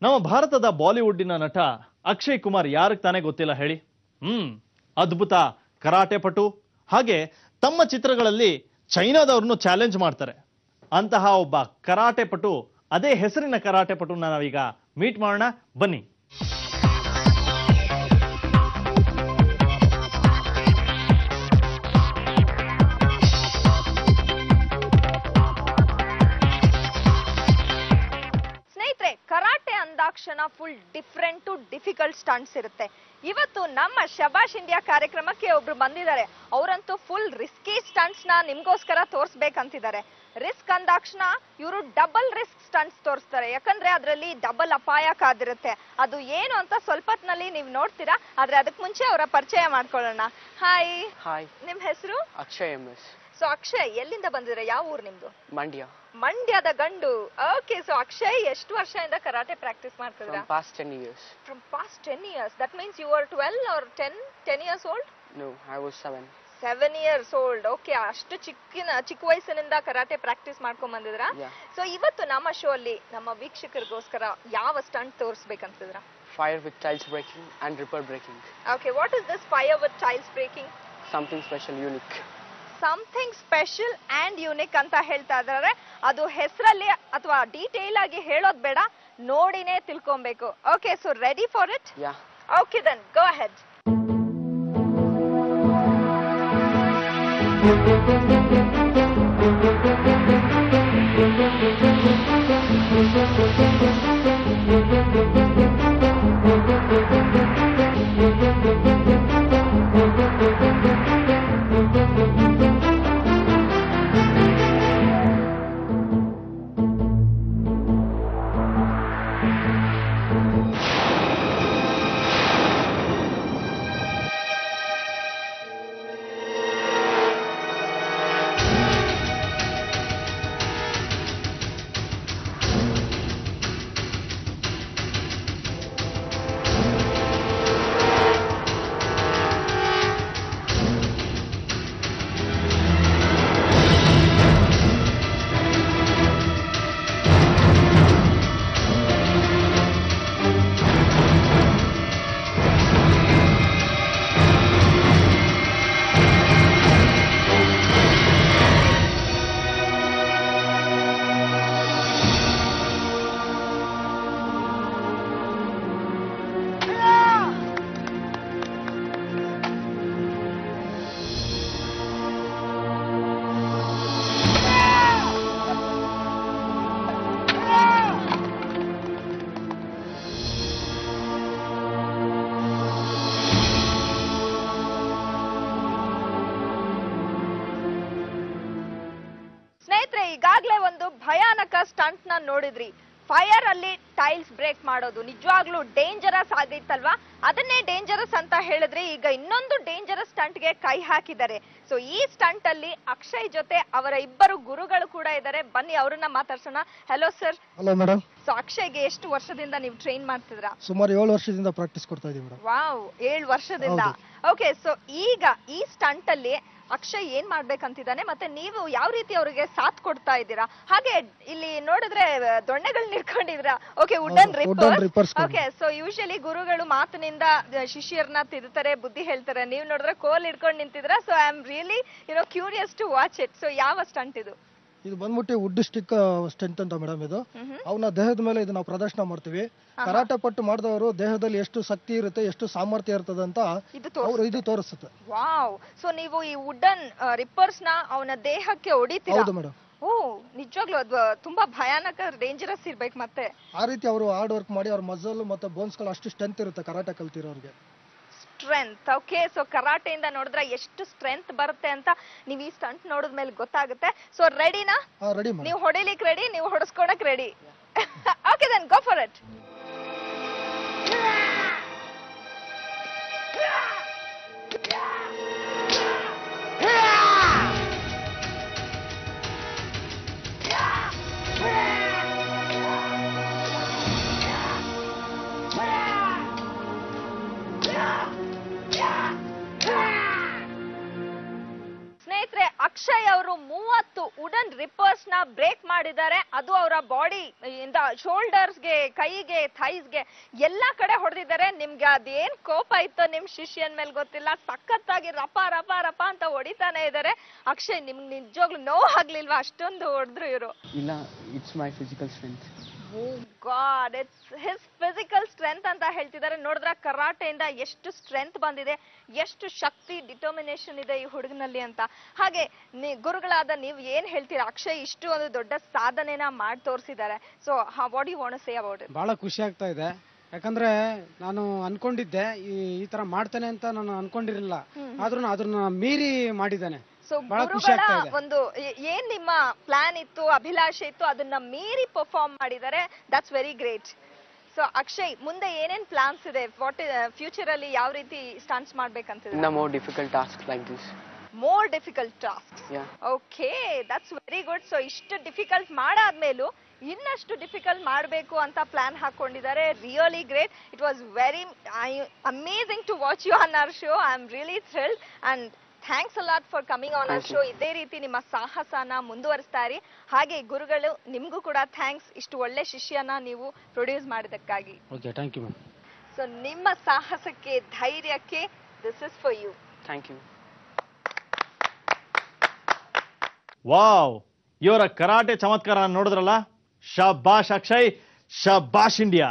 ನಮ್ಮ ಭಾರತದ ಬಾಲಿವುಡ್ಡಿನ ನಟ ಅಕ್ಷಯ್ ಕುಮಾರ್ ಯಾರಿಗೆ ತಾನೇ ಗೊತ್ತಿಲ್ಲ ಹೇಳಿ. ಅದ್ಭುತ ಕರಾಟೆ ಪಟು, ಹಾಗೆ ತಮ್ಮ ಚಿತ್ರಗಳಲ್ಲಿ ಚೈನಾದವ್ರನ್ನು ಚಾಲೆಂಜ್ ಮಾಡ್ತಾರೆ. ಅಂತಹ ಒಬ್ಬ ಕರಾಟೆ ಪಟು, ಅದೇ ಹೆಸರಿನ ಕರಾಟೆ ಪಟುನ ನಾವೀಗ ಮೀಟ್ ಮಾಡೋಣ ಬನ್ನಿ. ಅಂದಾಕ್ಷಣ full different to difficult stunts ಇರುತ್ತೆ. ಇವತ್ತು ನಮ್ಮ ಶಬಾಷ್ ಇಂಡಿಯಾ ಕಾರ್ಯಕ್ರಮಕ್ಕೆ ಒಬ್ರು ಬಂದಿದ್ದಾರೆ. ಅವರಂತೂ ಫುಲ್ ರಿಸ್ಕಿ ಸ್ಟಂಟ್ಸ್ ನ ನಿಮ್ಗೋಸ್ಕರ ತೋರಿಸ್ಬೇಕಂತಿದ್ದಾರೆ. ರಿಸ್ಕ್ ಅಂದಾಕ್ಷಣ ಇವರು ಡಬಲ್ ರಿಸ್ಕ್ ಸ್ಟಂಟ್ಸ್ ತೋರಿಸ್ತಾರೆ. ಯಾಕಂದ್ರೆ ಅದರಲ್ಲಿ ಡಬಲ್ ಅಪಾಯ ಕಾದಿರುತ್ತೆ. ಅದು ಏನು ಅಂತ ಸ್ವಲ್ಪ ಹೊತ್ತಿನಲ್ಲಿ ನೀವು ನೋಡ್ತೀರಾ. ಆದ್ರೆ ಅದಕ್ಕೆ ಮುಂಚೆ ಅವರ ಪರಿಚಯ ಮಾಡ್ಕೊಳ್ಳೋಣ. ಹಾಯ್. ಹಾಯ್. ನಿಮ್ ಹೆಸರು? ಅಕ್ಷಯ್ MS. ಸೊ ಅಕ್ಷಯ್, ಎಲ್ಲಿಂದ ಬಂದಿದ್ರೆ? ಯಾವ ಊರು ನಿಮ್ದು? ಮಂಡ್ಯ. ಮಂಡ್ಯದ ಗಂಡು. ಓಕೆ. ಸೊ ಅಕ್ಷಯ್, ಎಷ್ಟು ವರ್ಷದಿಂದ ಕರಾಟೆ ಪ್ರಾಕ್ಟೀಸ್ ಮಾಡ್ತಿದ್ದೀರಾ? From past 10 years. From past 10 years. That means you were 12 or 10 years old? No, I was 7. 7 years old. Okay. ಅಷ್ಟು ಚಿಕ್ಕ ವಯಸ್ಸಿನಿಂದ ಕರಾಟೆ ಪ್ರಾಕ್ಟೀಸ್ ಮಾಡ್ಕೊಂಡ್ ಬಂದಿದ್ರಾ? ಸೊ ಇವತ್ತು ನಮ್ಮ ಶೋ ಅಲ್ಲಿ ನಮ್ಮ ವೀಕ್ಷಕರಿಗೋಸ್ಕರ ಯಾವ stunt ತೋರಿಸಬೇಕಂತಿದ್ರಾ? Fire with tiles breaking and ripper breaking. Okay. What is this fire with tiles breaking? Something special, unique. Something special and unique ಅಂತ ಹೇಳ್ತಾ ಇದ್ದಾರೆ. ಅದು ಹೆಸರಲ್ಲಿ ಅಥವಾ ಡೀಟೇಲ್ ಆಗಿ ಹೇಳೋದು ಬೇಡ, ನೋಡಿನೇ ತಿಳ್ಕೊಬೇಕು. Okay. So ready for it? Yeah. Okay, then go ahead. ಈಗಾಗ್ಲೇ ಒಂದು ಭಯಾನಕ ಸ್ಟಂಟ್ ನ ನೋಡಿದ್ರಿ. ಫೈರ್ ಅಲ್ಲಿ ಟೈಲ್ಸ್ ಬ್ರೇಕ್ ಮಾಡೋದು ನಿಜವಾಗ್ಲೂ ಡೇಂಜರಸ್ ಆಗಿತ್ತಲ್ವಾ? ಅದನ್ನೇ ಡೇಂಜರಸ್ ಅಂತ ಹೇಳಿದ್ರೆ ಈಗ ಇನ್ನೊಂದು ಡೇಂಜರಸ್ ಸ್ಟಂಟ್ ಗೆ ಕೈ ಹಾಕಿದ್ದಾರೆ. ಸೊ ಈ ಸ್ಟಂಟ್ ಅಲ್ಲಿ ಅಕ್ಷಯ್ ಜೊತೆ ಅವರ ಇಬ್ಬರು ಗುರುಗಳು ಕೂಡ ಇದ್ದಾರೆ. ಬನ್ನಿ ಅವರನ್ನ ಮಾತಾಡ್ಸೋಣ. Hello sir. Hello madam. So ಅಕ್ಷಯ್ಗೆ ಎಷ್ಟು ವರ್ಷದಿಂದ ನೀವು ಟ್ರೈನ್ ಮಾಡ್ತಿದ್ರಾ? ಸುಮಾರು 7 ವರ್ಷದಿಂದ ಪ್ರಾಕ್ಟೀಸ್ ಕೊಡ್ತಾ ಇದೀವಿ ಮೇಡಮ್. ವಾವ್, 7 ವರ್ಷದಿಂದ. ಓಕೆ. ಸೊ ಈಗ ಈ ಸ್ಟಂಟ್ ಅಲ್ಲಿ ಅಕ್ಷಯ್ ಏನ್ ಮಾಡ್ಬೇಕಂತಿದ್ದಾನೆ ಮತ್ತೆ ನೀವು ಯಾವ ರೀತಿ ಅವರಿಗೆ ಸಾಥ್ ಕೊಡ್ತಾ ಇದ್ದೀರಾ? ಹಾಗೆ ಇಲ್ಲಿ ನೋಡಿದ್ರೆ ದೊಣ್ಣೆಗಳನ್ನ ಇಟ್ಕೊಂಡಿದ್ದೀರಾ. Okay, wooden rippers. Okay. So usually ಗುರುಗಳು ಮಾತಿನಿಂದ ಶಿಷ್ಯರನ್ನ ತಿದ್ದುತ್ತಾರೆ, ಬುದ್ಧಿ ಹೇಳ್ತಾರೆ. ನೀವು ನೋಡಿದ್ರೆ ಕೋಲ್ ಇಟ್ಕೊಂಡು ನಿಂತಿದ್ರ. So I am really curious to watch it. So ಯಾವ ಸ್ಟಂಟ್ ಇದು? ಇದು ಬಂದ್ಬಿಟ್ಟು ವುಡ್ ಸ್ಟಿಕ್ ಸ್ಟಂಟ್ ಅಂತ ಮೇಡಮ್. ಇದು ಅವನ ದೇಹದ ಮೇಲೆ ಇದು ನಾವು ಪ್ರದರ್ಶನ ಮಾಡ್ತೀವಿ. ಕರಾಟೆ ಪಟ್ಟು ಮಾಡಿದವರು ದೇಹದಲ್ಲಿ ಎಷ್ಟು ಶಕ್ತಿ ಇರುತ್ತೆ, ಎಷ್ಟು ಸಾಮರ್ಥ್ಯ ಇರ್ತದೆ ಅಂತ ಇದು ತೋರಿಸುತ್ತೆ. ವಾವ್. ಸೊ ನೀವು ಈ ವುಡನ್ ರಿಪ್ಪರ್ಸ್ ನ ಅವನ ದೇಹಕ್ಕೆ ಹೊಡಿತೀರಾ? ಹೌದು ಮೇಡಮ್. ಓ, ನಿಜವಾಗ್ಲೂ ಅದು ತುಂಬಾ ಭಯಾನಕ, ಡೇಂಜರಸ್ ಇರ್ಬೇಕು. ಮತ್ತೆ ಆ ರೀತಿ ಅವರು ಹಾರ್ಡ್ ವರ್ಕ್ ಮಾಡಿ ಅವ್ರ ಮಸಲ್ ಮತ್ತೆ ಬೋನ್ಸ್ ಗಳು ಅಷ್ಟು ಸ್ಟ್ರೆಂತ್ ಇರುತ್ತೆ ಕರಾಟೆ ಕಲ್ತಿರೋರಿಗೆ. ಸ್ಟ್ರೆಂತ್. ಓಕೆ. ಸೊ ಕರಾಟೆಯಿಂದ ನೋಡಿದ್ರೆ ಎಷ್ಟು ಸ್ಟ್ರೆಂತ್ ಬರುತ್ತೆ ಅಂತ ನೀವು ಈ ಸ್ಟಂಟ್ ನೋಡಿದ್ಮೇಲೆ ಗೊತ್ತಾಗುತ್ತೆ. ಸೊ ರೆಡಿನಾ? ರೆಡಿ. ನೀವು ಹೊಡಿಲಿಕ್ಕೆ ರೆಡಿ, ನೀವು ಹೊಡಿಸ್ಕೊಳಕ್ ready? Okay, then go for it. ಸ್ನೇಹಿತರೆ, ಅಕ್ಷಯ್ ಅವರು 30 ವುಡನ್ ರಿಪ್ಪರ್ಸ್ ನ ಬ್ರೇಕ್ ಮಾಡಿದ್ದಾರೆ. ಅದು ಅವರ ಬಾಡಿ ಇಂದ ಶೋಲ್ಡರ್ಸ್ಗೆ, ಕೈಗೆ, ಥೈಸ್ಗೆ ಎಲ್ಲಾ ಕಡೆ ಹೊಡೆದಿದ್ದಾರೆ. ನಿಮ್ಗೆ ಅದೇನ್ ಕೋಪ ಇತ್ತೋ ನಿಮ್ ಶಿಷ್ಯನ್ ಮೇಲೆ ಗೊತ್ತಿಲ್ಲ, ಸಖತ್ತಾಗಿ ರಪ ರಪ ರಪ ಅಂತ ಹೊಡಿತಾನೆ ಇದ್ದಾರೆ. ಅಕ್ಷಯ್, ನಿಮ್ಗೆ ನಿಜವಾಗ್ಲೂ ನೋವು ಆಗ್ಲಿಲ್ವಾ ಅಷ್ಟೊಂದು ಹೊಡೆದ್ರು ಇವರು? ಇಲ್ಲ, it's my physical strength. Oh God, it's his physical strength ಅಂತ ಹೇಳ್ತಿದ್ದಾರೆ. ನೋಡಿದ್ರ ಕರಾಟೆಯಿಂದ ಎಷ್ಟು ಸ್ಟ್ರೆಂತ್ ಬಂದಿದೆ, ಎಷ್ಟು ಶಕ್ತಿ, ಡಿಟರ್ಮಿನೇಷನ್ ಇದೆ ಈ ಹುಡುಗನಲ್ಲಿ ಅಂತ. ಹಾಗೆ ಗುರುಗಳಾದ ನೀವು ಏನ್ ಹೇಳ್ತೀರಾ? ಅಕ್ಷಯ್ ಇಷ್ಟು ಒಂದು ದೊಡ್ಡ ಸಾಧನೆನ ಮಾಡಿ ತೋರಿಸಿದ್ದಾರೆ. So what you want to say about it? ಬಹಳ ಖುಷಿ ಆಗ್ತಾ ಇದೆ. ಯಾಕಂದ್ರೆ ನಾನು ಅನ್ಕೊಂಡಿದ್ದೆ ಈ ತರ ಮಾಡ್ತಾನೆ ಅಂತ ನಾನು ಅನ್ಕೊಂಡಿರಲಿಲ್ಲ. ಆದ್ರೂ ಅದನ್ನ ಮೀರಿ ಮಾಡಿದ್ದಾನೆ. ಸೊ ಗುರುಗಳ ಒಂದು ಏನ್ ನಿಮ್ಮ ಪ್ಲಾನ್ ಇತ್ತು, ಅಭಿಲಾಷೆ ಇತ್ತು, ಅದನ್ನ ಮೀರಿ ಪರ್ಫಾರ್ಮ್ ಮಾಡಿದ್ದಾರೆ. That's very great. So Akshay, ಮುಂದೆ ಏನೇನ್ ಪ್ಲಾನ್ಸ್ ಇದೆ? ವಾಟ್ ಫ್ಯೂಚರ್ ಅಲ್ಲಿ ಯಾವ ರೀತಿ ಸ್ಟಂಟ್ಸ್ ಮಾಡ್ಬೇಕಂತ? No more difficult tasks like this. More difficult task. Yeah. Okay, that's very good. So ಇಷ್ಟು ಡಿಫಿಕಲ್ಟ್ ಮಾಡಾದ್ಮೇಲೂ ಇನ್ನಷ್ಟು ಡಿಫಿಕಲ್ಟ್ ಮಾಡಬೇಕು ಅಂತ ಪ್ಲಾನ್ ಹಾಕೊಂಡಿದ್ದಾರೆ. Really great. It was very amazing to watch you on our show. I am really thrilled and thanks a lot for coming on our show. ಇದೇ ರೀತಿ ನಿಮ್ಮ ಸಾಹಸನ ಮುಂದುವರಿಸ್ತಾ ಇರಿ. ಹಾಗೆ ಗುರುಗಳು, ನಿಮ್ಗೂ ಕೂಡ ಥ್ಯಾಂಕ್ಸ್, ಇಷ್ಟು ಒಳ್ಳೆ ಶಿಷ್ಯನ ನೀವು ಪ್ರೊಡ್ಯೂಸ್ ಮಾಡಿದಕ್ಕಾಗಿ. Okay, thank you ma'am. So ನಿಮ್ಮ ಸಾಹಸಕ್ಕೆ, ಧೈರ್ಯಕ್ಕೆ this is for you. Thank you. Wow, ಇವರ ಕರಾಟೆ ಚಮತ್ಕಾರ ನೋಡಿದ್ರಲ್ಲ. ಶಬಾಷ್ ಅಕ್ಷಯ್, ಶಬಾಷ್ ಇಂಡಿಯಾ.